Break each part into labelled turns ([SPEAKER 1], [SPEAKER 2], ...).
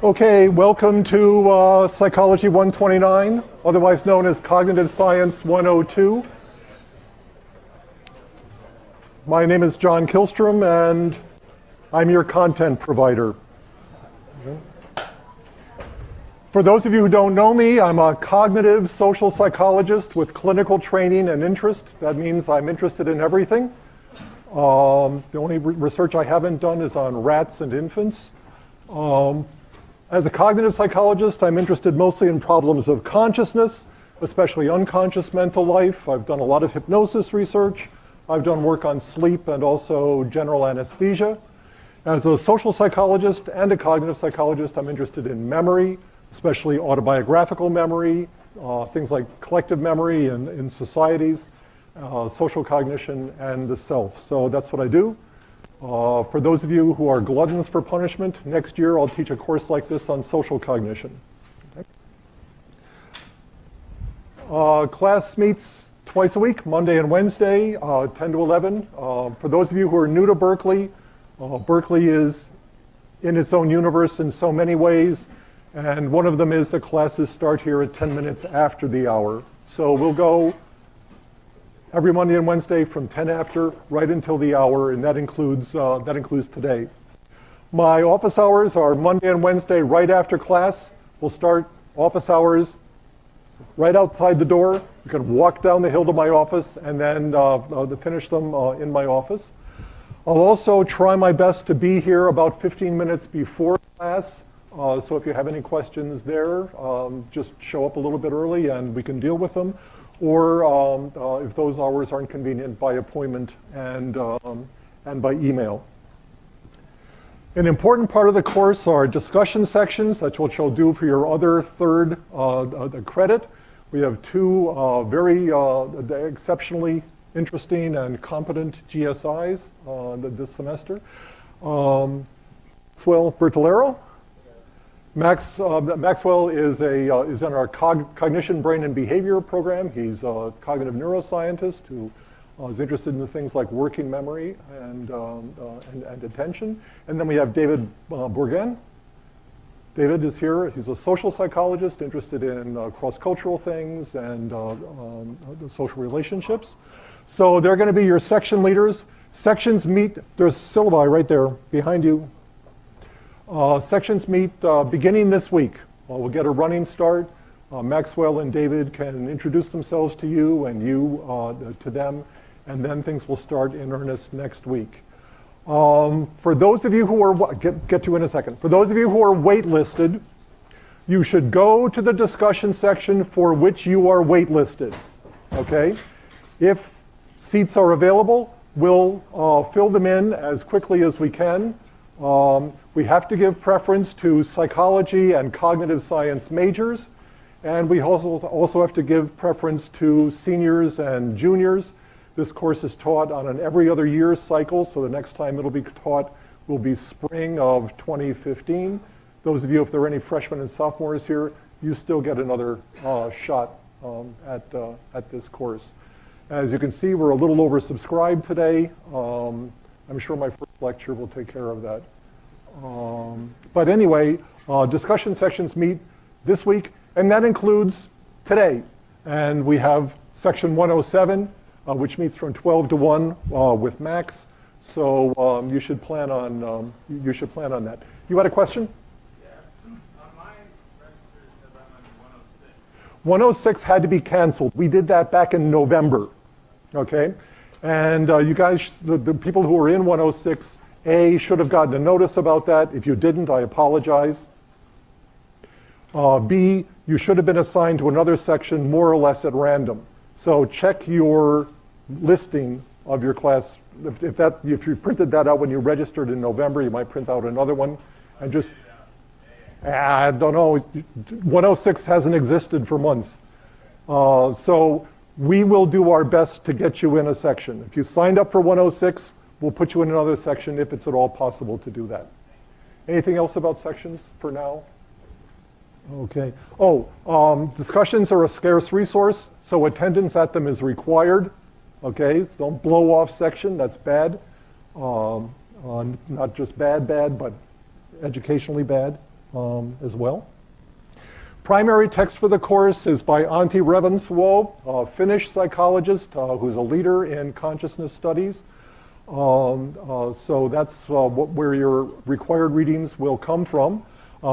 [SPEAKER 1] Okay, welcome to Psychology 129, otherwise known as Cognitive Science 102. My name is John Kihlstrom, and I'm your content provider. For those of you who don't know me, I'm a cognitive social psychologist with clinical training and interest. That means I'm interested in everything. The only research I haven't done is on rats and infants. As a cognitive psychologist, I'm interested mostly in problems of consciousness, especially unconscious mental life. I've done a lot of hypnosis research. I've done work on sleep and also general anesthesia. As a social psychologist and a cognitive psychologist, I'm interested in memory, especially autobiographical memory, things like collective memory in societies, social cognition, and the self. So that's what I do. For those of you who are gluttons for punishment, next year I'll teach a course like this on social cognition. Okay. Class meets twice a week, Monday and Wednesday, 10 to 11. For those of you who are new to Berkeley, Berkeley is in its own universe in so many ways, and one of them is the classes start here at 10 minutes after the hour. So we'll go every Monday and Wednesday from 10 after right until the hour, and that includes today. My office hours are Monday and Wednesday right after class. We'll start office hours right outside the door. You can walk down the hill to my office and then finish them in my office. I'll also try my best to be here about 15 minutes before class. So if you have any questions there, just show up a little bit early and we can deal with them. Or if those hours aren't convenient, by appointment and by email. An important part of the course are discussion sections. That's what you'll do for your other third credit. We have two very exceptionally interesting and competent GSIs this semester. Maxwell Bertolero. Maxwell is in our Cognition, Brain, and Behavior program. He's a cognitive neuroscientist who is interested in things like working memory and attention. And then we have David Bourgain. David is here. He's a social psychologist interested in cross-cultural things and social relationships. So they're going to be your section leaders. Sections meet, there's syllabi right there behind you. Sections meet beginning this week. We'll get a running start. Maxwell and David can introduce themselves to you and you to them, and then things will start in earnest next week. For those of you who are, get to in a second. For those of you who are waitlisted, you should go to the discussion section for which you are waitlisted, okay? If seats are available, we'll fill them in as quickly as we can. We have to give preference to psychology and cognitive science majors, and we also have to give preference to seniors and juniors. This course is taught on an every other year cycle, so the next time it'll be taught will be spring of 2015. Those of you, if there are any freshmen and sophomores here, you still get another shot at this course. As you can see, we're a little oversubscribed today. I'm sure my first lecture will take care of that. But anyway, discussion sections meet this week, and that includes today. And we have section 107, which meets from 12 to 1 with Max. So you should plan on that. You had a question?
[SPEAKER 2] Yeah. On my register says I'm on 106.
[SPEAKER 1] 106 had to be canceled. We did that back in November. Okay? And you guys, the people who are in 106A should have gotten a notice about that. If you didn't, I apologize. B, you should have been assigned to another section more or less at random. So check your listing of your class. If you printed that out when you registered in November, you might print out another one. And just, I don't know, 106 hasn't existed for months. So we will do our best to get you in a section. If you signed up for 106, we'll put you in another section if it's at all possible to do that. Anything else about sections for now? Okay. Discussions are a scarce resource, so attendance at them is required. Okay, so don't blow off section, that's bad. Not just bad, but educationally bad. as well. Primary text for the course is by Antti Revonsuo, a Finnish psychologist who's a leader in consciousness studies. So that's where your required readings will come from.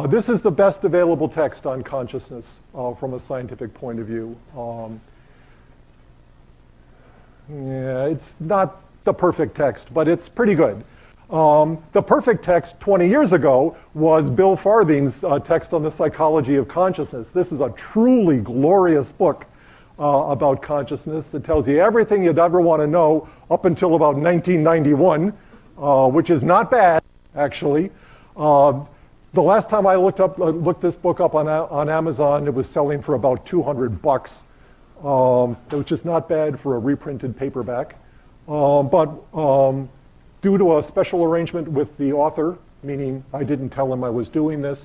[SPEAKER 1] This is the best available text on consciousness from a scientific point of view. Yeah, it's not the perfect text, but it's pretty good. The perfect text 20 years ago was Bill Farthing's text on the psychology of consciousness. This is a truly glorious book about consciousness that tells you everything you'd ever want to know up until about 1991, which is not bad, actually. The last time I looked this book up on Amazon, it was selling for about $200, which is not bad for a reprinted paperback. But due to a special arrangement with the author, meaning I didn't tell him I was doing this,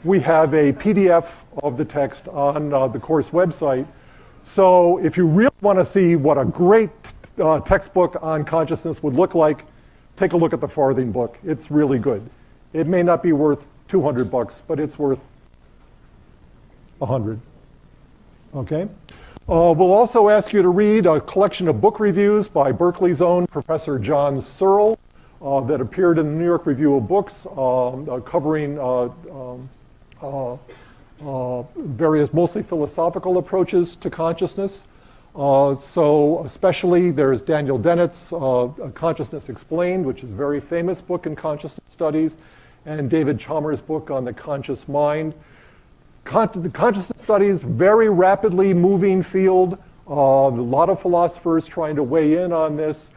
[SPEAKER 1] we have a PDF of the text on the course website. So if you really want to see what a great textbook on consciousness would look like, take a look at the Farthing book. It's really good. It may not be worth $200, but it's worth $100. Okay? We'll also ask you to read a collection of book reviews by Berkeley's own Professor John Searle that appeared in the New York Review of Books covering various mostly philosophical approaches to consciousness. So especially there's Daniel Dennett's Consciousness Explained, which is a very famous book in consciousness studies, and David Chalmers' book on the conscious mind. The consciousness studies, very rapidly moving field. A lot of philosophers trying to weigh in on this.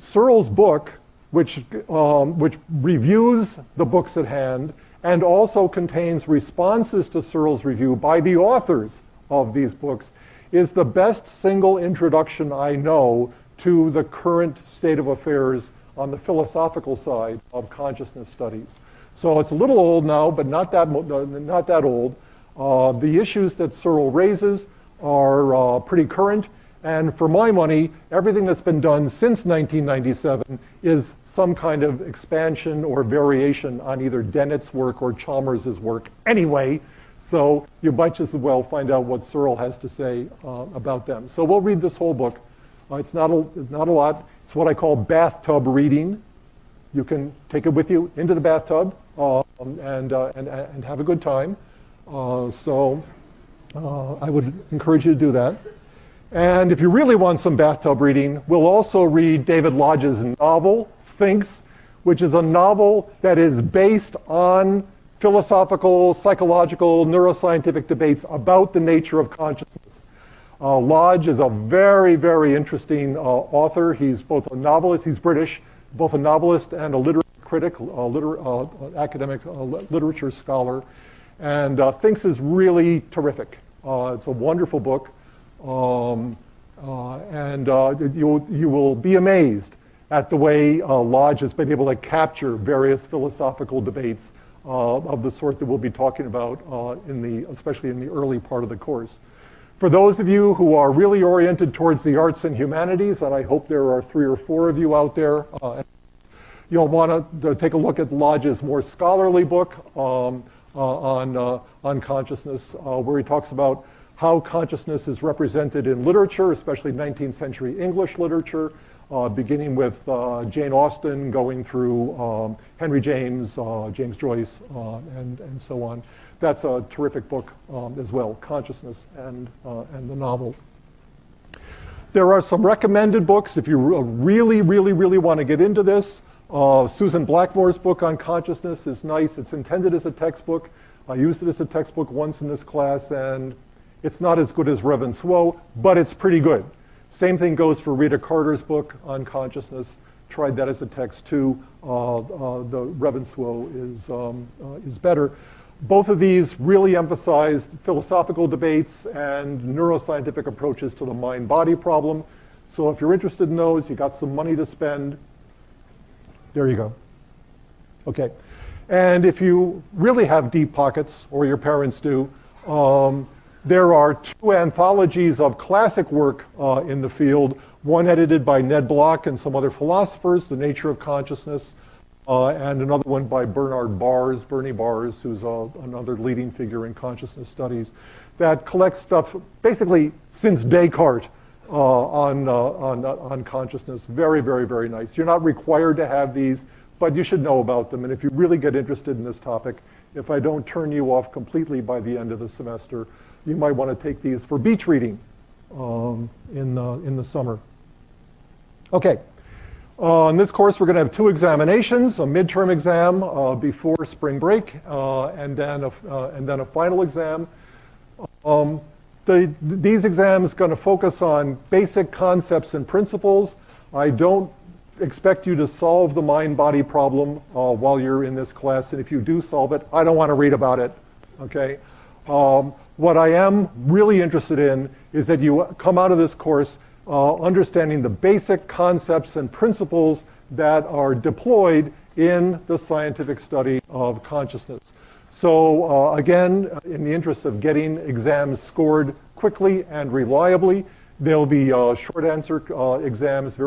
[SPEAKER 1] Searle's book, which reviews the books at hand and also contains responses to Searle's review by the authors of these books, is the best single introduction I know to the current state of affairs on the philosophical side of consciousness studies. So it's a little old now, but not that old. The issues that Searle raises are pretty current, and for my money, everything that's been done since 1997 is some kind of expansion or variation on either Dennett's work or Chalmers' work anyway, so you might just as well find out what Searle has to say about them. So we'll read this whole book. It's not a lot. It's what I call bathtub reading. You can take it with you into the bathtub and have a good time. So I would encourage you to do that. And if you really want some bathtub reading, we'll also read David Lodge's novel, Thinks, which is a novel that is based on philosophical, psychological, neuroscientific debates about the nature of consciousness. Lodge is a very, very interesting author. He's both a novelist, he's British, both a novelist and a literary critic, academic literature scholar. And Thinks is really terrific. It's a wonderful book. You will be amazed at the way Lodge has been able to capture various philosophical debates of the sort that we'll be talking about especially in the early part of the course. For those of you who are really oriented towards the arts and humanities, and I hope there are 3 or 4 of you out there, you'll want to take a look at Lodge's more scholarly book on consciousness, where he talks about how consciousness is represented in literature, especially 19th century English literature, beginning with Jane Austen, going through Henry James, James Joyce, and so on. That's a terrific book as well, Consciousness and the novel. There are some recommended books if you really, really, really want to get into this. Susan Blackmore's book on consciousness is nice. It's intended as a textbook. I used it as a textbook once in this class, and it's not as good as Revonsuo, but it's pretty good. Same thing goes for Rita Carter's book on consciousness. Tried that as a text too. The Revonsuo is better. Both of these really emphasize philosophical debates and neuroscientific approaches to the mind-body problem. So if you're interested in those, you got some money to spend, there you go. Okay. And if you really have deep pockets, or your parents do, there are 2 anthologies of classic work in the field, one edited by Ned Block and some other philosophers, The Nature of Consciousness, and another one by Bernie Bars, who's another leading figure in consciousness studies, that collects stuff basically since Descartes on consciousness. Very, very, very nice. You're not required to have these, but you should know about them. And if you really get interested in this topic, if I don't turn you off completely by the end of the semester, you might want to take these for beach reading in the summer. Okay. In this course, we're going to have 2 examinations, a midterm exam before spring break, and then a final exam. These exams are going to focus on basic concepts and principles. I don't expect you to solve the mind-body problem while you're in this class, and if you do solve it, I don't want to read about it, okay? What I am really interested in is that you come out of this course understanding the basic concepts and principles that are deployed in the scientific study of consciousness. So again, in the interest of getting exams scored quickly and reliably, there'll be short answer exams,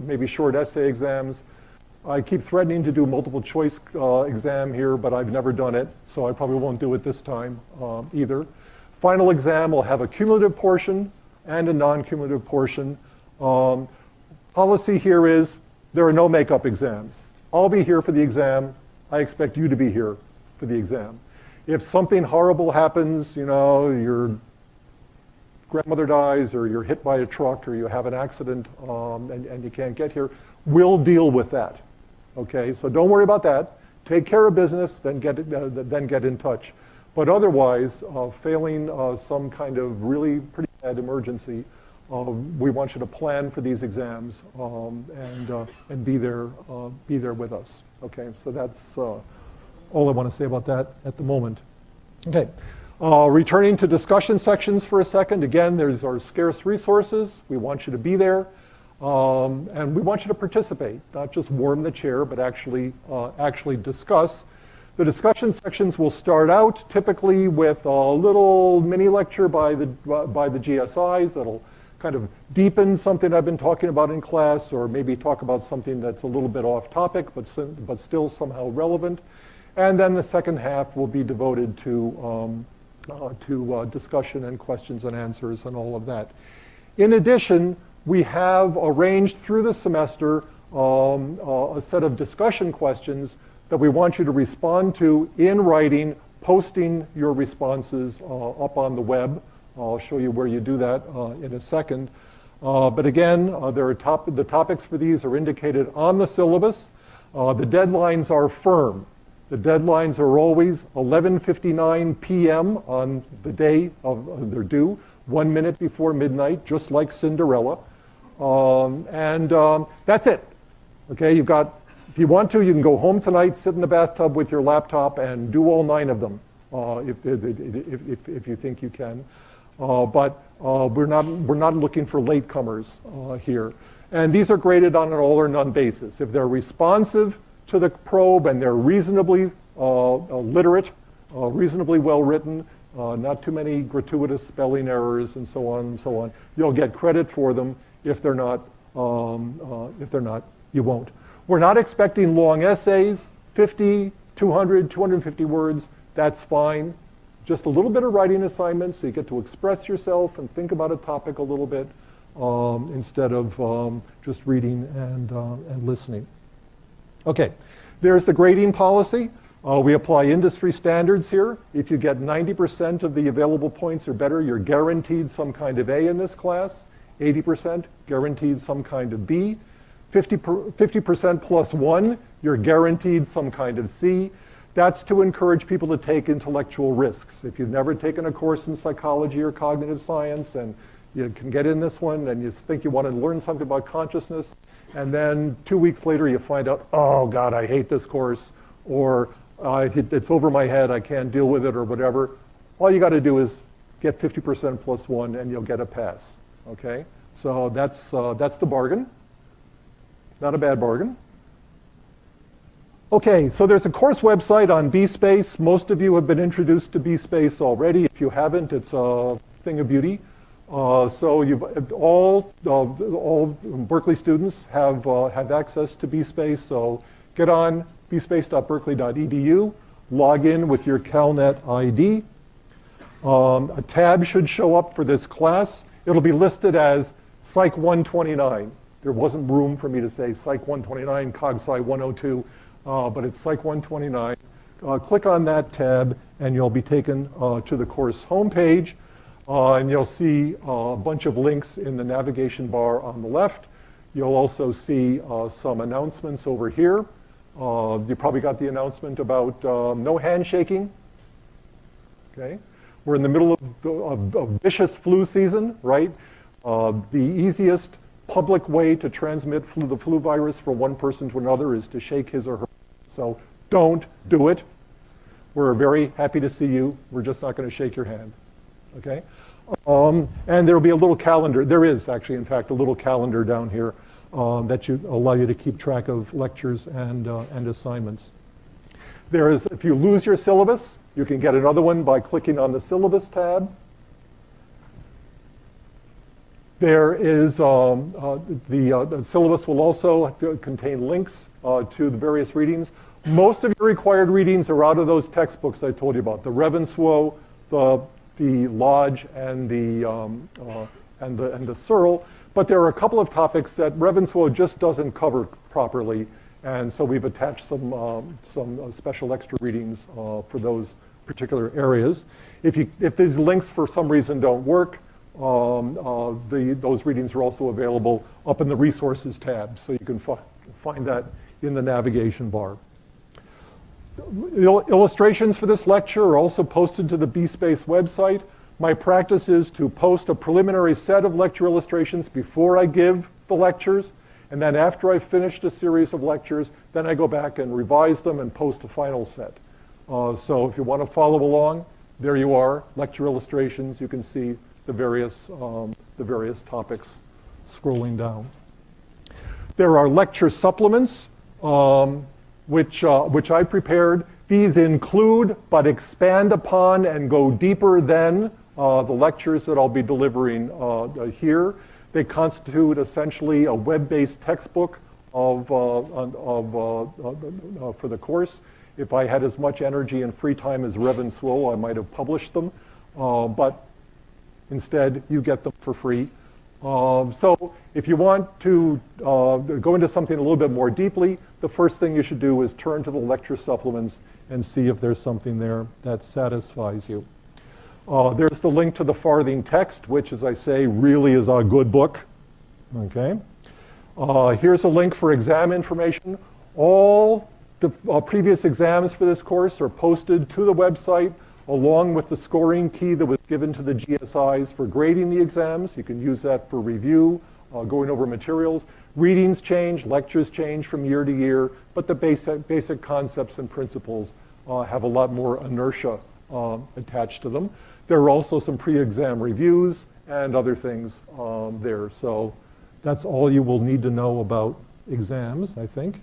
[SPEAKER 1] maybe short essay exams. I keep threatening to do multiple choice exam here, but I've never done it, so I probably won't do it this time either. Final exam will have a cumulative portion and a non-cumulative portion. Policy here is there are no makeup exams. I'll be here for the exam. I expect you to be here for the exam. If something horrible happens, you know, your grandmother dies or you're hit by a truck or you have an accident and you can't get here, we'll deal with that. Okay, so don't worry about that. Take care of business, then get in touch. But otherwise, failing some kind of really pretty bad emergency, we want you to plan for these exams and be there with us. Okay, so that's all I want to say about that at the moment. Okay, returning to discussion sections for a second. Again, there's our scarce resources. We want you to be there, and we want you to participate, not just warm the chair, but actually discuss. The discussion sections will start out typically with a little mini lecture by the GSIs that'll kind of deepen something I've been talking about in class, or maybe talk about something that's a little bit off topic, but still somehow relevant. And then the second half will be devoted to discussion and questions and answers and all of that. In addition, we have arranged through the semester a set of discussion questions that we want you to respond to in writing, posting your responses up on the web. I'll show you where you do that in a second. But again, the topics for these are indicated on the syllabus. The deadlines are firm. The deadlines are always 11:59 p.m. on the day of their due, 1 minute before midnight, just like Cinderella. That's it. Okay, you've got, if you want to, you can go home tonight, sit in the bathtub with your laptop and do all 9 of them, if you think you can. But we're not looking for latecomers here. And these are graded on an all or none basis. If they're responsive to the probe and they're reasonably literate, reasonably well written, not too many gratuitous spelling errors and so on, you'll get credit for them. If they're not, you won't. We're not expecting long essays, 50, 200, 250 words. That's fine. Just a little bit of writing assignments so you get to express yourself and think about a topic a little bit instead of just reading and listening. Okay, there's the grading policy. We apply industry standards here. If you get 90% of the available points or better, you're guaranteed some kind of A in this class. 80% guaranteed some kind of B. 50% plus 1, you're guaranteed some kind of C. That's to encourage people to take intellectual risks. If you've never taken a course in psychology or cognitive science and you can get in this one and you think you want to learn something about consciousness, and then 2 weeks later you find out, oh God, I hate this course, or it's over my head, I can't deal with it, or whatever. All you got to do is get 50% plus 1 and you'll get a pass. Okay? So that's the bargain. Not a bad bargain. Okay, so there's a course website on BSpace. Most of you have been introduced to BSpace already. If you haven't, it's a thing of beauty. So you've all Berkeley students have access to BSpace. So get on bspace.berkeley.edu, log in with your CalNet ID. A tab should show up for this class. It'll be listed as Psych 129. There wasn't room for me to say Psych 129, Cog Sci 102, but it's Psych 129. Click on that tab and you'll be taken to the course homepage, and you'll see a bunch of links in the navigation bar on the left. You'll also see some announcements over here. You probably got the announcement about no handshaking. Okay, we're in the middle of vicious flu season, right? The easiest public way to transmit the flu virus from one person to another is to shake his or her. So don't do it. We're very happy to see you. We're just not going to shake your hand. Okay? And there will be a little calendar. There is actually, in fact, a little calendar down here that allow you to keep track of lectures and assignments. There is, if you lose your syllabus, you can get another one by clicking on the syllabus tab. There is, the syllabus will also contain links to the various readings. Most of your required readings are out of those textbooks I told you about, the Ravenswoe, the Lodge, and the Searle. But there are a couple of topics that Ravenswoe just doesn't cover properly, and so we've attached some special extra readings for those particular areas. If these links for some reason don't work, those readings are also available up in the resources tab, so you can find that in the navigation bar. Illustrations for this lecture are also posted to the BSpace website. My practice is to post a preliminary set of lecture illustrations before I give the lectures, and then after I've finished a series of lectures, then I go back and revise them and post a final set. So if you want to follow along, there you are, lecture illustrations. You can see the various topics scrolling down. There are lecture supplements, which I prepared. These include but expand upon and go deeper than the lectures that I'll be delivering here. They constitute essentially a web-based textbook for the course. If I had as much energy and free time as Ravenswoe, I might have published them, but instead you get them for free. So if you want to go into something a little bit more deeply, the first thing you should do is turn to the lecture supplements and see if there's something there that satisfies you. There's the link to the Farthing text, which, as I say, really is a good book. Okay. Here's a link for exam information. All the previous exams for this course are posted to the website, along with the scoring key that was given to the GSIs for grading the exams. You can use that for review, going over materials. Readings change, lectures change from year to year, but the basic concepts and principles have a lot more inertia attached to them. There are also some pre-exam reviews and other things there. So that's all you will need to know about exams, I think.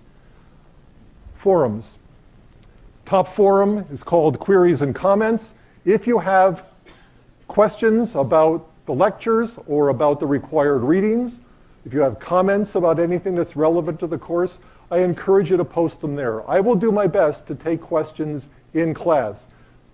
[SPEAKER 1] Forums. Top forum is called Queries and Comments. If you have questions about the lectures or about the required readings, if you have comments about anything that's relevant to the course, I encourage you to post them there. I will do my best to take questions in class,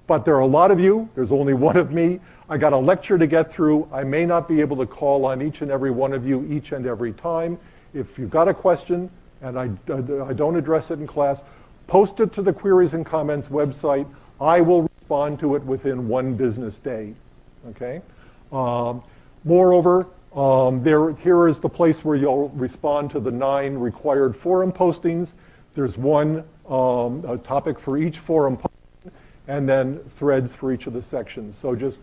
[SPEAKER 1] but there are a lot of you. There's only one of me. I got a lecture to get through. I may not be able to call on each and every one of you each and every time. If you've got a question and I don't address it in class, post it to the Queries and Comments website. I will respond to it within one business day. Okay. Moreover, here is the place where you'll respond to the 9 required forum postings. There's one a topic for each forum posting, and then threads for each of the sections. So just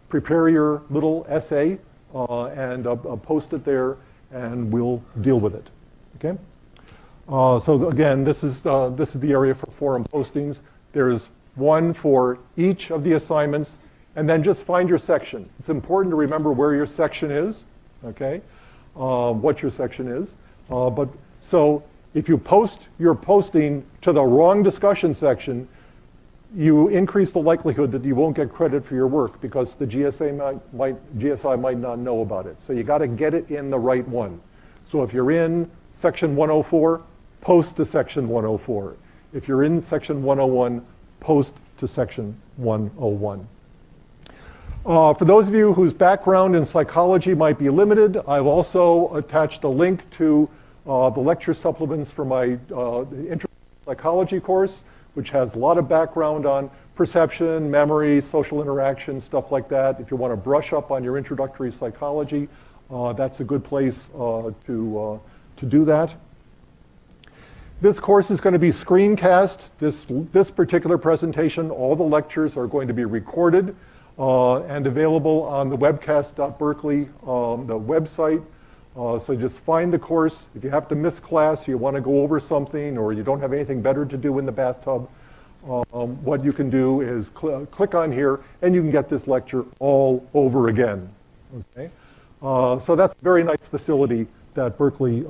[SPEAKER 1] prepare your little essay and post it there, and we'll deal with it. Okay. So again, this is the area for forum postings. There's one for each of the assignments, and then just find your section. It's important to remember where your section is, okay? What your section is. But so if you post your posting to the wrong discussion section, you increase the likelihood that you won't get credit for your work because the GSI might not know about it. So you got to get it in the right one. So if you're in section 104, post to section 104. If you're in section 101, post to section 101. For those of you whose background in psychology might be limited, I've also attached a link to the lecture supplements for my Introduction to Psychology course, which has a lot of background on perception, memory, social interaction, stuff like that. If you want to brush up on your introductory psychology, that's a good place to do that. This course is going to be screencast. This particular presentation, all the lectures are going to be recorded and available on the webcast.berkeley, the website. So just find the course. If you have to miss class, you want to go over something, or you don't have anything better to do in the bathtub, what you can do is click on here, and you can get this lecture all over again. Okay? So that's a very nice facility that Berkeley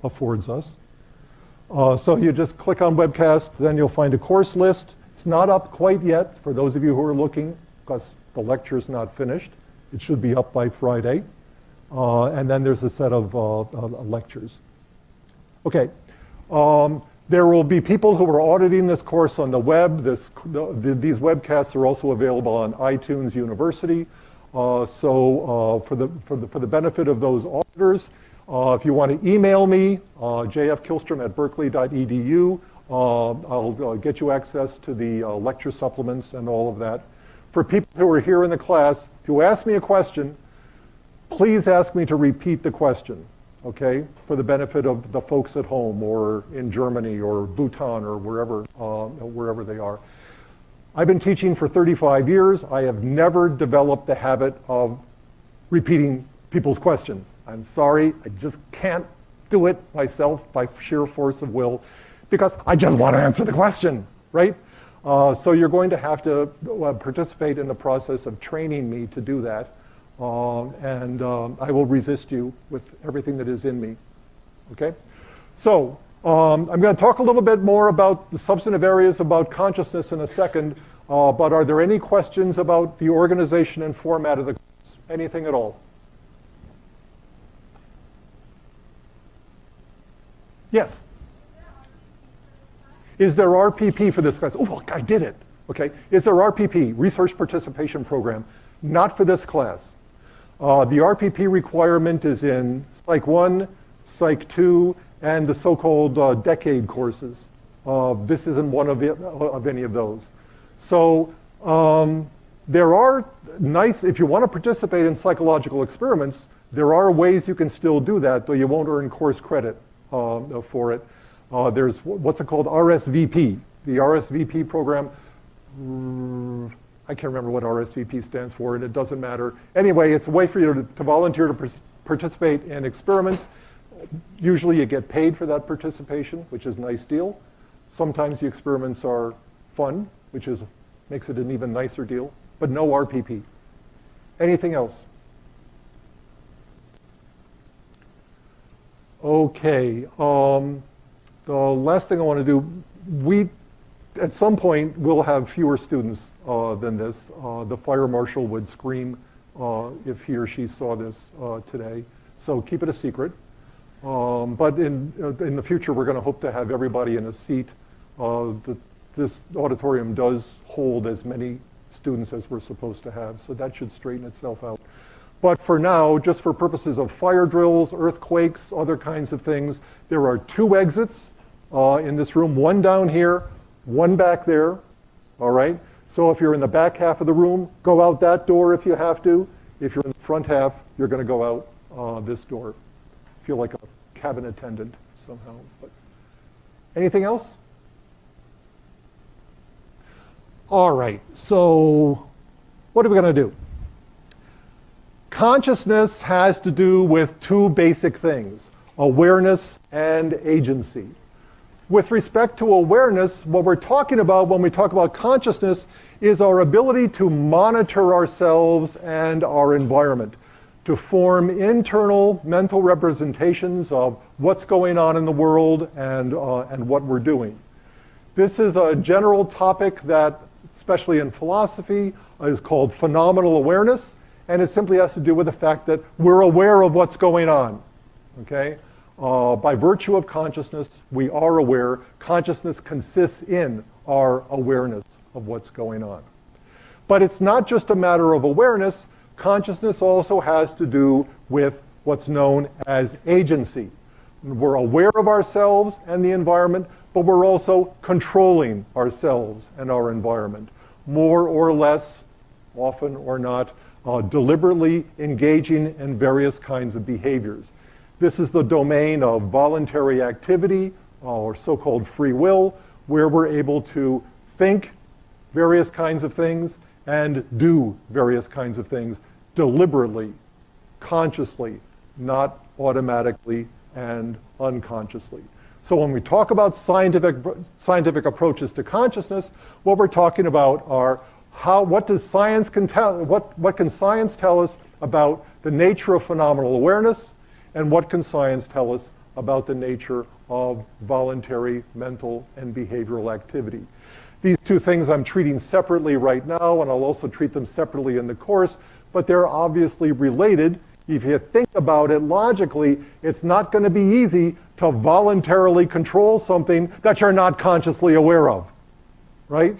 [SPEAKER 1] affords us. So you just click on webcast, then you'll find a course list. It's not up quite yet for those of you who are looking, because the lecture's not finished. It should be up by Friday. And then there's a set of lectures. Okay. There will be people who are auditing this course on the web. These webcasts are also available on iTunes University. So for the benefit of those auditors, if you want to email me, jfkillstrom@berkeley.edu, I'll get you access to the lecture supplements and all of that. For people who are here in the class, if you ask me a question, please ask me to repeat the question, okay, for the benefit of the folks at home or in Germany or Bhutan or wherever they are. I've been teaching for 35 years. I have never developed the habit of repeating people's questions. I'm sorry, I just can't do it myself by sheer force of will because I just want to answer the question, right? So you're going to have to participate in the process of training me to do that. And I will resist you with everything that is in me, okay? So I'm going to talk a little bit more about the substantive areas about consciousness in a second, but are there any questions about the organization and format of the course? Anything at all? Yes? Is there RPP for this class? Oh, look, I did it, okay? Is there RPP, Research Participation Program? Not for this class. The RPP requirement is in Psych 1, Psych 2, and the so-called decade courses. This isn't one of any of those. So there are nice, if you want to participate in psychological experiments, there are ways you can still do that, though you won't earn course credit for it. There's what's it called, RSVP. The RSVP program, I can't remember what RSVP stands for, and it doesn't matter. Anyway, it's a way for you to volunteer to participate in experiments. Usually you get paid for that participation, which is a nice deal. Sometimes the experiments are fun, which makes it an even nicer deal, but no RPP. Anything else? Okay, the last thing I want to do, at some point, we'll have fewer students than this. The fire marshal would scream if he or she saw this today. So keep it a secret. But in the future, we're going to hope to have everybody in a seat. This auditorium does hold as many students as we're supposed to have, so that should straighten itself out. But for now, just for purposes of fire drills, earthquakes, other kinds of things, there are 2 exits in this room, one down here, one back there, all right? So if you're in the back half of the room, go out that door if you have to. If you're in the front half, you're going to go out this door. Feel like a cabin attendant somehow. But anything else? All right, so what are we going to do? Consciousness has to do with 2 basic things, awareness and agency. With respect to awareness, what we're talking about when we talk about consciousness is our ability to monitor ourselves and our environment, to form internal mental representations of what's going on in the world and what we're doing. This is a general topic that, especially in philosophy, is called phenomenal awareness, and it simply has to do with the fact that we're aware of what's going on, okay? By virtue of consciousness, we are aware. Consciousness consists in our awareness of what's going on. But it's not just a matter of awareness. Consciousness also has to do with what's known as agency. We're aware of ourselves and the environment, but we're also controlling ourselves and our environment, more or less, often or not, deliberately engaging in various kinds of behaviors. This is the domain of voluntary activity, or so-called free will, where we're able to think various kinds of things and do various kinds of things deliberately, consciously, not automatically and unconsciously. So when we talk about scientific approaches to consciousness, what we're talking about are what can science tell us about the nature of phenomenal awareness, and what can science tell us about the nature of voluntary mental and behavioral activity. These two things I'm treating separately right now, and I'll also treat them separately in the course, but they're obviously related. If you think about it logically, it's not going to be easy to voluntarily control something that you're not consciously aware of, right?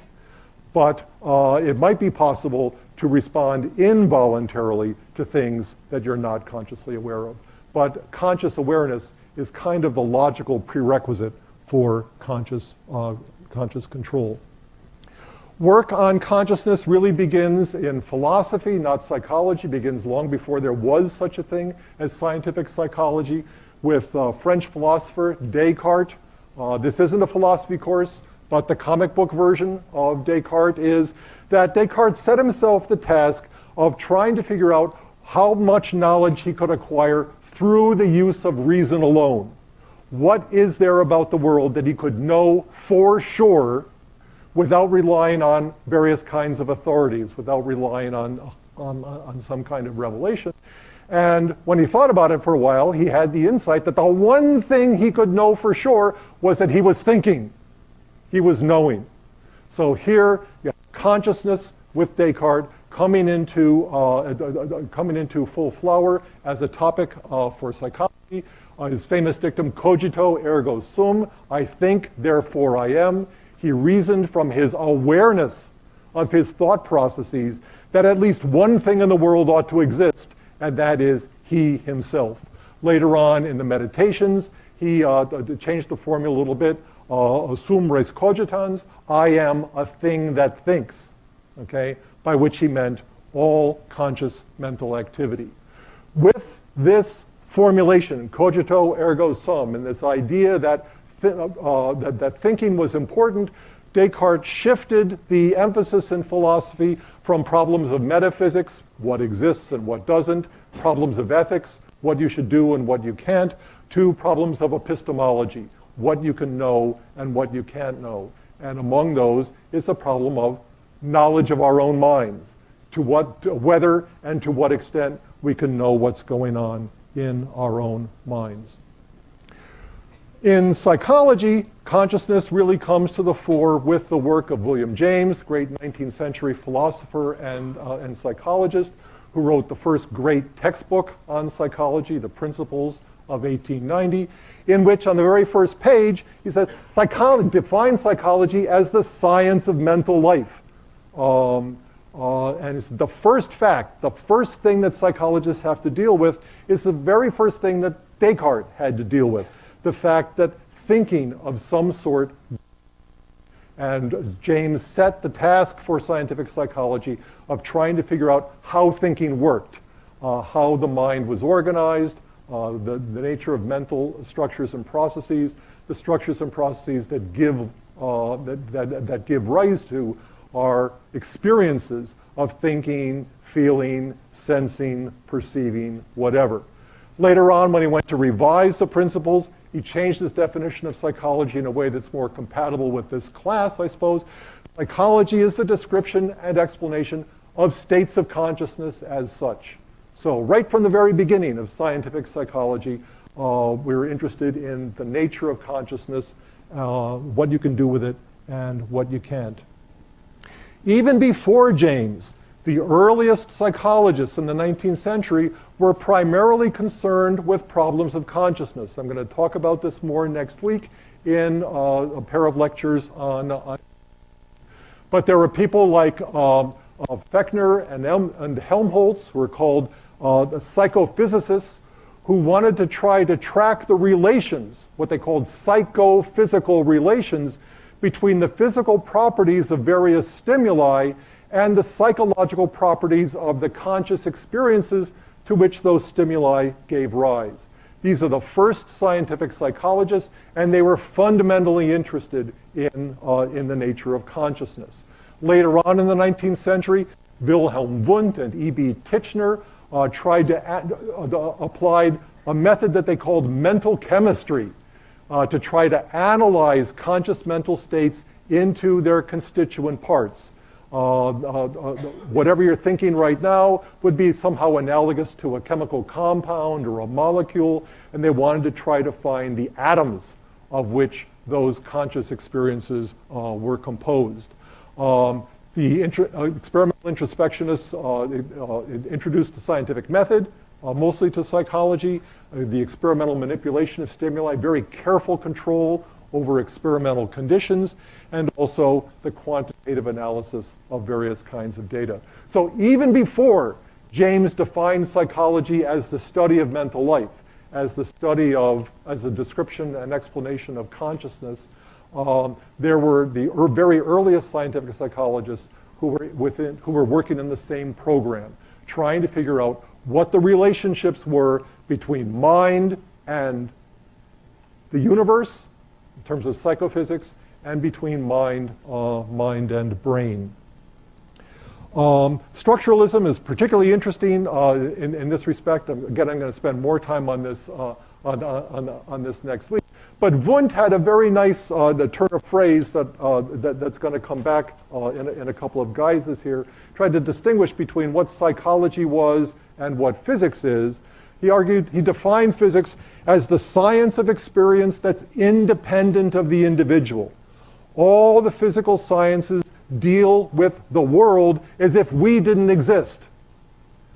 [SPEAKER 1] But it might be possible to respond involuntarily to things that you're not consciously aware of. But conscious awareness is kind of the logical prerequisite for conscious control. Work on consciousness really begins in philosophy, not psychology. It begins long before there was such a thing as scientific psychology, with French philosopher Descartes. This isn't a philosophy course, but the comic book version of Descartes is that Descartes set himself the task of trying to figure out how much knowledge he could acquire through the use of reason alone. What is there about the world that he could know for sure without relying on various kinds of authorities, without relying on some kind of revelation? And when he thought about it for a while, he had the insight that the one thing he could know for sure was that he was thinking. He was knowing. So here, you have consciousness with Descartes coming into full flower as a topic for psychology. His famous dictum, cogito ergo sum, I think, therefore I am. He reasoned from his awareness of his thought processes that at least one thing in the world ought to exist, and that is he himself. Later on in the Meditations, he changed the formula a little bit. Sum res cogitans, I am a thing that thinks, okay? By which he meant all conscious mental activity. With this formulation, cogito ergo sum, and this idea that thinking was important, Descartes shifted the emphasis in philosophy from problems of metaphysics, what exists and what doesn't, problems of ethics, what you should do and what you can't, to problems of epistemology, what you can know and what you can't know. And among those is the problem of knowledge of our own minds, whether and to what extent we can know what's going on in our own minds. In psychology, consciousness really comes to the fore with the work of William James, great 19th century philosopher and psychologist, who wrote the first great textbook on psychology, The Principles of 1890, in which on the very first page he said, defines psychology as the science of mental life. And it's the first fact, the first thing that psychologists have to deal with is the very first thing that Descartes had to deal with, the fact that thinking of some sort. And James set the task for scientific psychology of trying to figure out how thinking worked, how the mind was organized, the nature of mental structures and processes, the structures and processes that give rise to our experiences of thinking, feeling, sensing, perceiving, whatever. Later on, when he went to revise the principles, he changed his definition of psychology in a way that's more compatible with this class, I suppose. Psychology is the description and explanation of states of consciousness as such. So right from the very beginning of scientific psychology, we're interested in the nature of consciousness, what you can do with it, and what you can't. Even before James, The earliest psychologists in the 19th century were primarily concerned with problems of consciousness. I'm going to talk about this more next week in a pair of lectures on. But there were people like Fechner and Helmholtz, who were called the psychophysicists, who wanted to try to track the relations, what they called psychophysical relations, between the physical properties of various stimuli and the psychological properties of the conscious experiences to which those stimuli gave rise. These are the first scientific psychologists, and they were fundamentally interested in the nature of consciousness. Later on in the 19th century, Wilhelm Wundt and E.B. Titchener applied a method that they called mental chemistry to try to analyze conscious mental states into their constituent parts. Whatever you're thinking right now would be somehow analogous to a chemical compound or a molecule, and they wanted to try to find the atoms of which those conscious experiences were composed. The experimental introspectionists introduced the scientific method, mostly to psychology, the experimental manipulation of stimuli, very careful control over experimental conditions, and also the quantitative analysis of various kinds of data. So even before James defined psychology as the study of mental life, as a description and explanation of consciousness, there were the very earliest scientific psychologists who were working in the same program, trying to figure out what the relationships were between mind and the universe, in terms of psychophysics, and between mind and brain. Structuralism is particularly interesting in this respect. Again, I'm going to spend more time on this on this next week. But Wundt had a very nice turn of phrase that's going to come back in a couple of guises here. Tried to distinguish between what psychology was and what physics is. He defined physics as the science of experience that's independent of the individual. All the physical sciences deal with the world as if we didn't exist.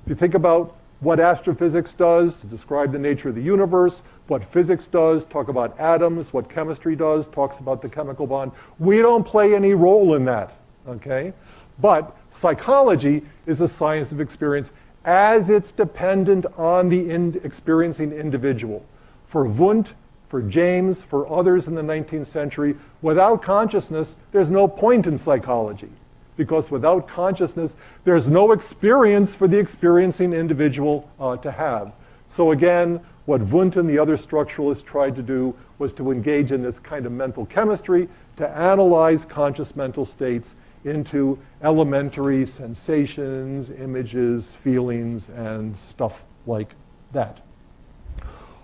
[SPEAKER 1] If you think about what astrophysics does to describe the nature of the universe, what physics does, talk about atoms, what chemistry does, talks about the chemical bond. We don't play any role in that, okay? But psychology is a science of experience as it's dependent on the experiencing individual. For Wundt, for James, for others in the 19th century, without consciousness, there's no point in psychology. Because without consciousness, there's no experience for the experiencing individual to have. So again, what Wundt and the other structuralists tried to do was to engage in this kind of mental chemistry to analyze conscious mental states into elementary sensations, images, feelings, and stuff like that.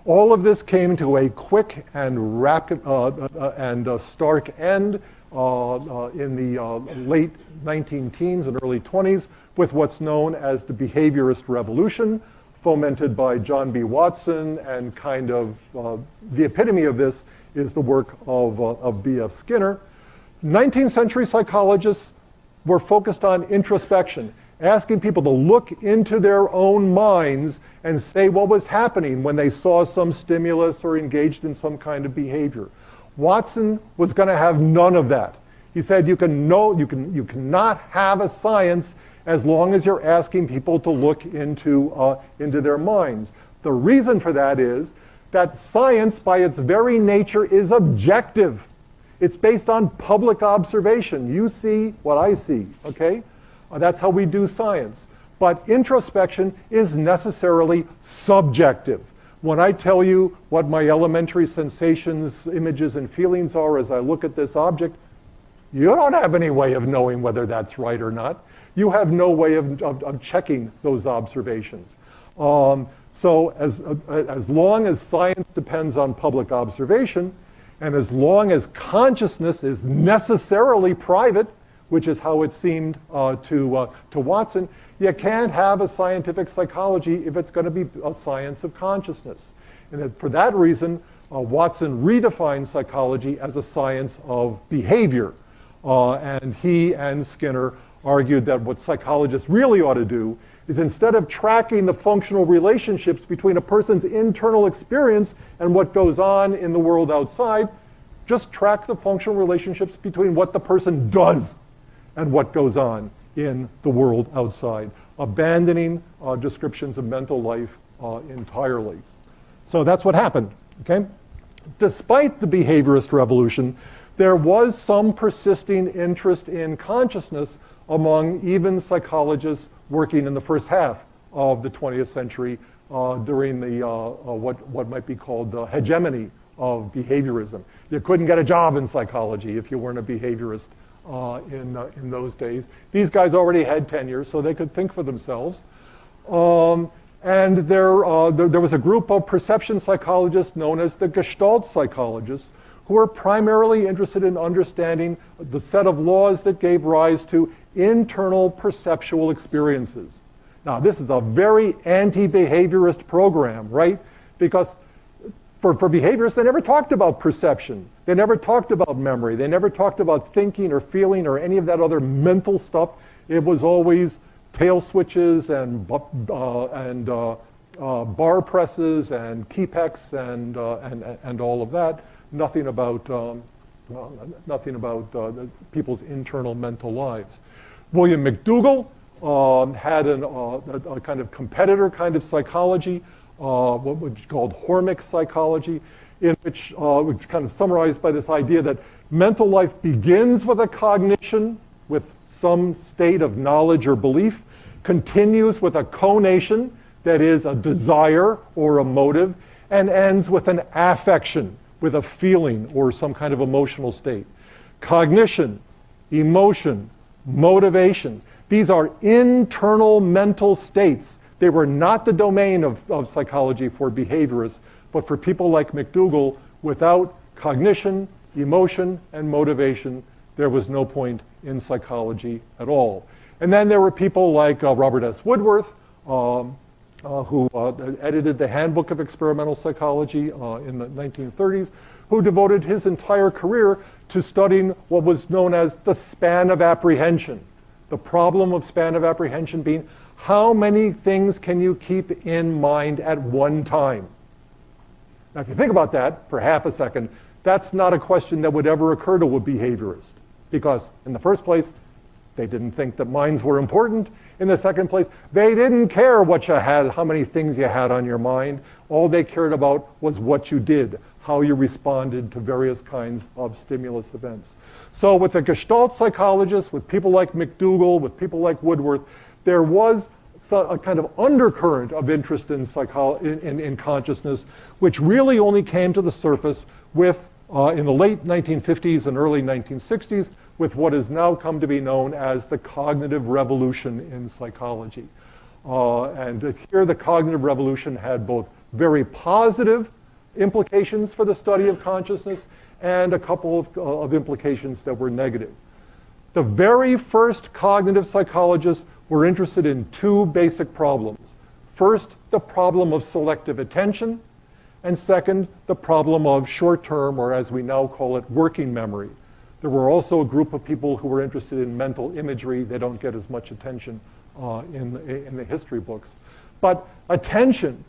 [SPEAKER 1] All of this came to a quick and rapid and stark end in the late 19-teens and early 20s with what's known as the behaviorist revolution, fomented by John B. Watson, and kind of the epitome of this is the work of B.F. Skinner. 19th century psychologists were focused on introspection, asking people to look into their own minds and say what was happening when they saw some stimulus or engaged in some kind of behavior. Watson was going to have none of that. He said you cannot have a science as long as you're asking people to look into their minds. The reason for that is that science, by its very nature, is objective. It's based on public observation. You see what I see, okay? That's how we do science. But introspection is necessarily subjective. When I tell you what my elementary sensations, images, and feelings are as I look at this object, you don't have any way of knowing whether that's right or not. You have no way of checking those observations. So as long as science depends on public observation, and as long as consciousness is necessarily private, which is how it seemed to Watson, you can't have a scientific psychology if it's going to be a science of consciousness. And for that reason, Watson redefined psychology as a science of behavior. And he and Skinner argued that what psychologists really ought to do is, instead of tracking the functional relationships between a person's internal experience and what goes on in the world outside, just track the functional relationships between what the person does and what goes on in the world outside, abandoning descriptions of mental life entirely. So that's what happened, okay? Despite the behaviorist revolution, there was some persisting interest in consciousness among even psychologists working in the first half of the 20th century during the what might be called the hegemony of behaviorism. You couldn't get a job in psychology if you weren't a behaviorist in those days. These guys already had tenure, so they could think for themselves. And there was a group of perception psychologists known as the Gestalt psychologists, who were primarily interested in understanding the set of laws that gave rise to internal perceptual experiences. Now, this is a very anti-behaviorist program, right? Because for behaviorists, they never talked about perception. They never talked about memory. They never talked about thinking or feeling or any of that other mental stuff. It was always tail switches and bar presses and keypecks and all of that. Nothing about people's internal mental lives. William McDougall had a kind of competitor kind of psychology, what was called Hormick psychology, in which kind of summarized by this idea that mental life begins with a cognition, with some state of knowledge or belief, continues with a conation, that is a desire or a motive, and ends with an affection, with a feeling or some kind of emotional state. Cognition, emotion, motivation, these are internal mental states. They were not the domain of psychology for behaviorists, but for people like McDougall, without cognition, emotion, and motivation, there was no point in psychology at all. And then there were people like Robert S. Woodworth, who edited the Handbook of Experimental Psychology in the 1930s, who devoted his entire career to studying what was known as the span of apprehension. The problem of span of apprehension being, how many things can you keep in mind at one time? Now, if you think about that for half a second, that's not a question that would ever occur to a behaviorist, because in the first place, they didn't think that minds were important. In the second place, they didn't care what you had, how many things you had on your mind. All they cared about was what you did, how you responded to various kinds of stimulus events. So with the Gestalt psychologists, with people like McDougall, with people like Woodworth, there was a kind of undercurrent of interest in consciousness, which really only came to the surface with, in the late 1950s and early 1960s, with what has now come to be known as the cognitive revolution in psychology. And here the cognitive revolution had both very positive implications for the study of consciousness and a couple of implications that were negative. The very first cognitive psychologists were interested in two basic problems. First, the problem of selective attention, and second, the problem of short-term, or as we now call it, working memory. There were also a group of people who were interested in mental imagery. They don't get as much attention in the history books. But attention,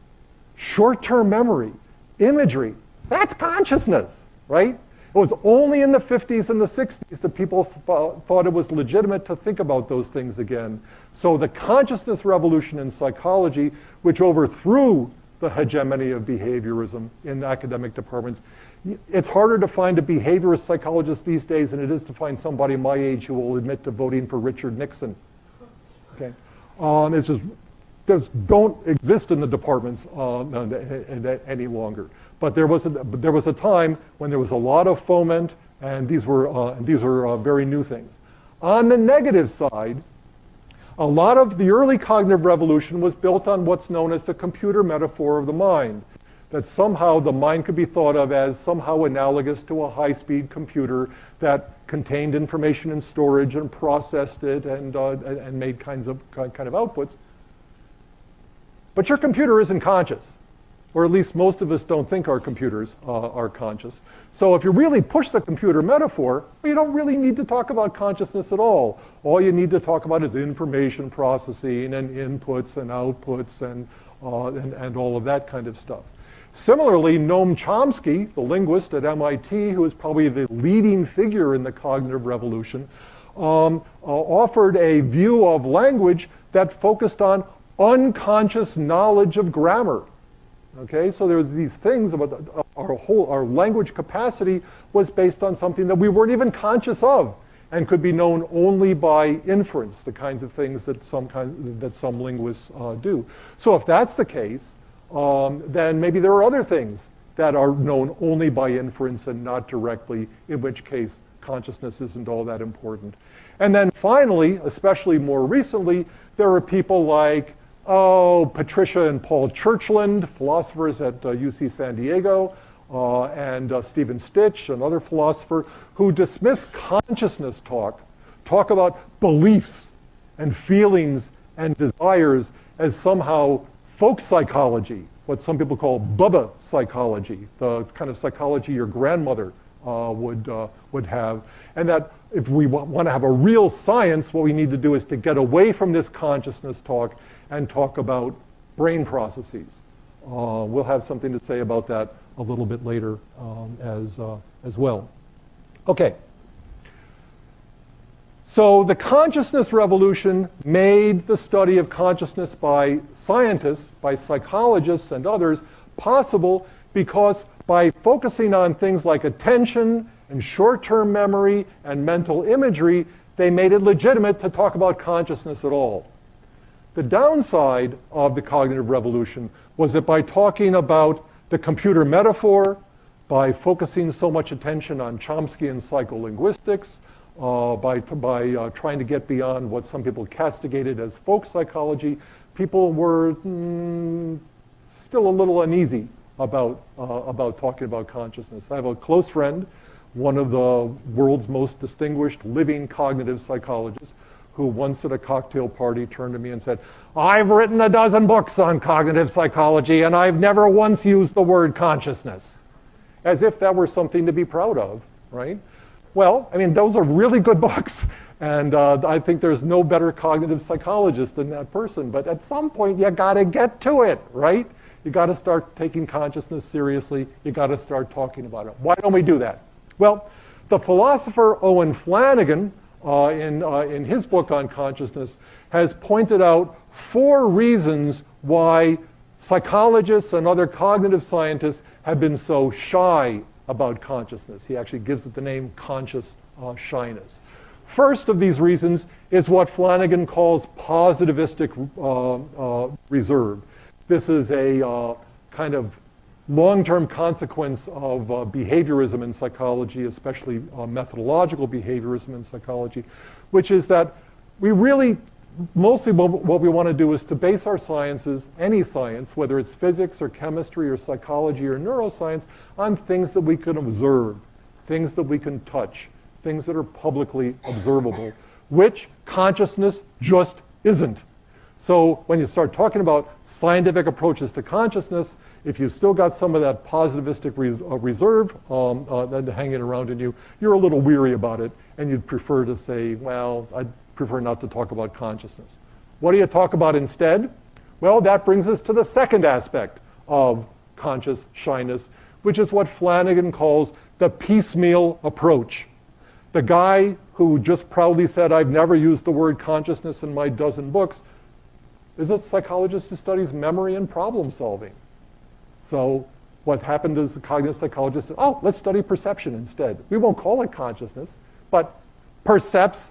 [SPEAKER 1] short-term memory, imagery, that's consciousness, right? It was only in the 50s and the 60s that people thought it was legitimate to think about those things again. So the consciousness revolution in psychology, which overthrew the hegemony of behaviorism in academic departments, it's harder to find a behaviorist psychologist these days than it is to find somebody my age who will admit to voting for Richard Nixon. Okay, it's just, those don't exist in the departments any longer. But there was a time when there was a lot of foment, and these were very new things. On the negative side, a lot of the early cognitive revolution was built on what's known as the computer metaphor of the mind. That somehow the mind could be thought of as somehow analogous to a high-speed computer that contained information in storage and processed it and made kind of outputs. But your computer isn't conscious. or at least most of us don't think our computers are conscious. So if you really push the computer metaphor, you don't really need to talk about consciousness at all. All you need to talk about is information processing and inputs and outputs and all of that kind of stuff. Similarly, Noam Chomsky, the linguist at MIT, who is probably the leading figure in the cognitive revolution, offered a view of language that focused on unconscious knowledge of grammar. Okay, so there's these things about our language capacity was based on something that we weren't even conscious of and could be known only by inference, the kinds of things that some linguists do. So if that's the case, then maybe there are other things that are known only by inference and not directly, in which case consciousness isn't all that important. And then finally, especially more recently, there are people like Patricia and Paul Churchland, philosophers at UC San Diego, and Stephen Stitch, another philosopher, who dismiss consciousness talk about beliefs and feelings and desires as somehow folk psychology, what some people call Bubba psychology, the kind of psychology your grandmother would have. And that if we want to have a real science, what we need to do is to get away from this consciousness talk and talk about brain processes. We'll have something to say about that a little bit later as well. Okay. So the consciousness revolution made the study of consciousness by scientists, by psychologists and others, possible because by focusing on things like attention and short-term memory and mental imagery, they made it legitimate to talk about consciousness at all. The downside of the cognitive revolution was that by talking about the computer metaphor, by focusing so much attention on Chomsky and psycholinguistics, by trying to get beyond what some people castigated as folk psychology, people were still a little uneasy about talking about consciousness. I have a close friend, one of the world's most distinguished living cognitive psychologists, who once at a cocktail party turned to me and said, "I've written a dozen books on cognitive psychology and I've never once used the word consciousness." As if that were something to be proud of, right? Well, I mean, those are really good books. And I think there's no better cognitive psychologist than that person. But at some point, you got to get to it, right? You got to start taking consciousness seriously. You got to start talking about it. Why don't we do that? Well, the philosopher Owen Flanagan, in his book on consciousness, has pointed out 4 reasons why psychologists and other cognitive scientists have been so shy about consciousness. He actually gives it the name conscious shyness. First of these reasons is what Flanagan calls positivistic reserve. This is a kind of long-term consequence of behaviorism in psychology, especially methodological behaviorism in psychology, which is that we really, mostly what we want to do is to base our sciences, any science, whether it's physics or chemistry or psychology or neuroscience, on things that we can observe, things that we can touch, things that are publicly observable, which consciousness just isn't. So when you start talking about scientific approaches to consciousness, if you've still got some of that positivistic reserve hanging around in you, you're a little weary about it, and you'd prefer to say, well, I'd prefer not to talk about consciousness. What do you talk about instead? Well, that brings us to the second aspect of conscious shyness, which is what Flanagan calls the piecemeal approach. The guy who just proudly said, "I've never used the word consciousness in my dozen books," is a psychologist who studies memory and problem solving. So what happened is the cognitive psychologist said, "Oh, let's study perception instead. We won't call it consciousness, but percepts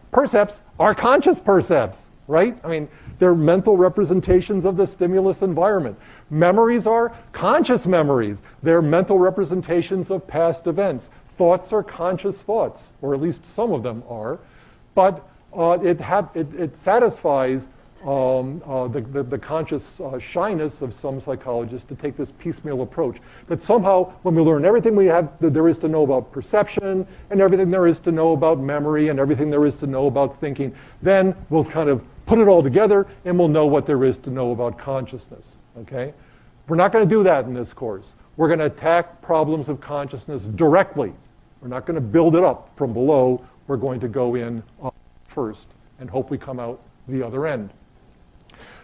[SPEAKER 1] are conscious percepts," right? I mean, they're mental representations of the stimulus environment. Memories are conscious memories. They're mental representations of past events. Thoughts are conscious thoughts, or at least some of them are. But it satisfies the conscious shyness of some psychologists to take this piecemeal approach. That somehow, when we learn everything there is to know about perception, and everything there is to know about memory, and everything there is to know about thinking, then we'll kind of put it all together, and we'll know what there is to know about consciousness. Okay? We're not going to do that in this course. We're going to attack problems of consciousness directly. We're not going to build it up from below. We're going to go in first and hope we come out the other end.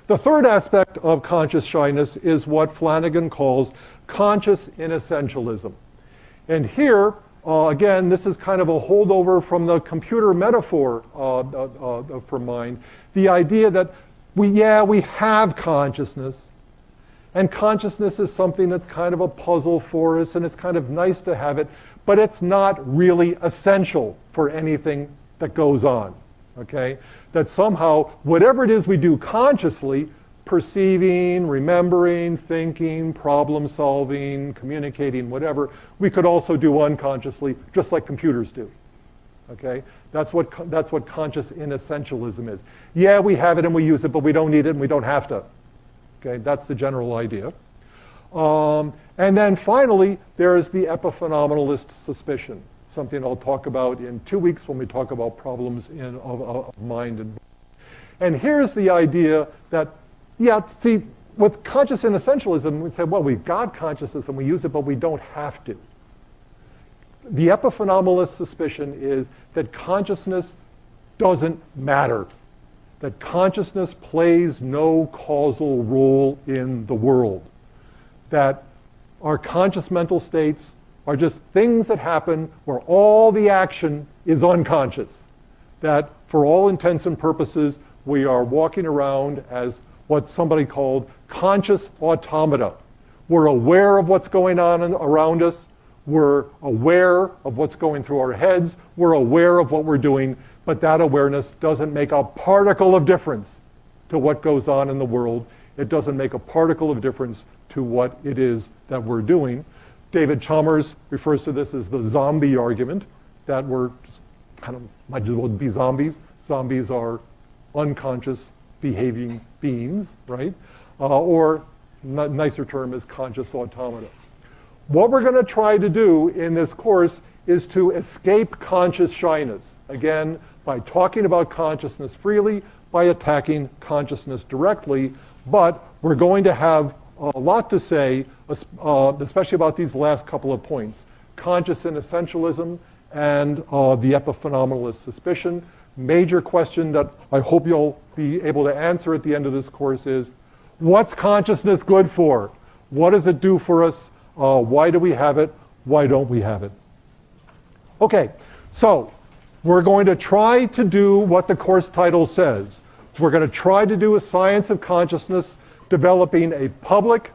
[SPEAKER 1] The third aspect of conscious shyness is what Flanagan calls conscious inessentialism. And here, again, this is kind of a holdover from the computer metaphor from mind. The idea that we have consciousness, and consciousness is something that's kind of a puzzle for us, and it's kind of nice to have it, but it's not really essential for anything that goes on, okay? That somehow, whatever it is we do consciously, perceiving, remembering, thinking, problem solving, communicating, whatever, we could also do unconsciously, just like computers do, okay? That's what conscious inessentialism is. Yeah, we have it and we use it, but we don't need it and we don't have to. Okay, that's the general idea. And then finally, there is the epiphenomenalist suspicion, something I'll talk about in 2 weeks when we talk about problems of mind. And here's the idea that, with conscious inessentialism, we say, well, we've got consciousness and we use it, but we don't have to. The epiphenomenalist suspicion is that consciousness doesn't matter, that consciousness plays no causal role in the world, that our conscious mental states are just things that happen where all the action is unconscious, that for all intents and purposes, we are walking around as what somebody called conscious automata. We're aware of what's going on around us. We're aware of what's going through our heads. We're aware of what we're doing, but that awareness doesn't make a particle of difference to what goes on in the world. It doesn't make a particle of difference to what it is that we're doing. David Chalmers refers to this as the zombie argument, that we're kind of might as well be zombies. Zombies are unconscious behaving beings, right? Or nicer term is conscious automata. What we're going to try to do in this course is to escape conscious shyness. Again, by talking about consciousness freely, by attacking consciousness directly, but we're going to have a lot to say, especially about these last couple of points. Conscious inessentialism and the epiphenomenalist suspicion. Major question that I hope you'll be able to answer at the end of this course is, what's consciousness good for? What does it do for us? Why do we have it? Why don't we have it? Okay, so we're going to try to do what the course title says. We're going to try to do a science of consciousness, developing a public